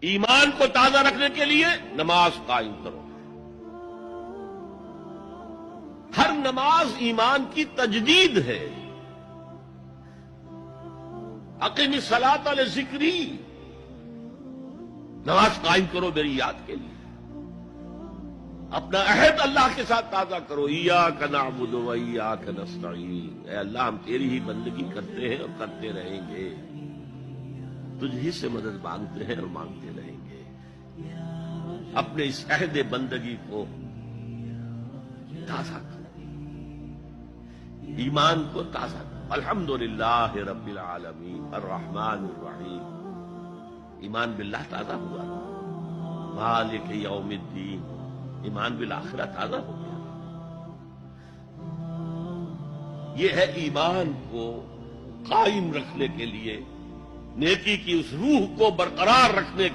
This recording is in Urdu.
ایمان کو تازہ رکھنے کے لیے نماز قائم کرو۔ ہر نماز ایمان کی تجدید ہے۔ اقیم الصلاۃ لذکری، نماز قائم کرو میری یاد کے لیے۔ اپنا عہد اللہ کے ساتھ تازہ کرو، ایاک نعبد و ایاک نستعین، اے اللہ ہم تیری ہی بندگی کرتے ہیں اور کرتے رہیں گے، تجھ ہی سے مدد مانگتے ہیں اور مانگتے رہیں گے۔ اپنے اس عہد بندگی کو تازہ کرو، ایمان کو تازہ کرو۔ الحمدللہ رب العالمین الرحمن الرحیم، ایمان باللہ تازہ ہوا، مالک یوم الدین، ایمان بالآخرہ تازہ ہو گیا۔ یہ ہے ایمان کو قائم رکھنے کے لیے، نیکی کی اس روح کو برقرار رکھنے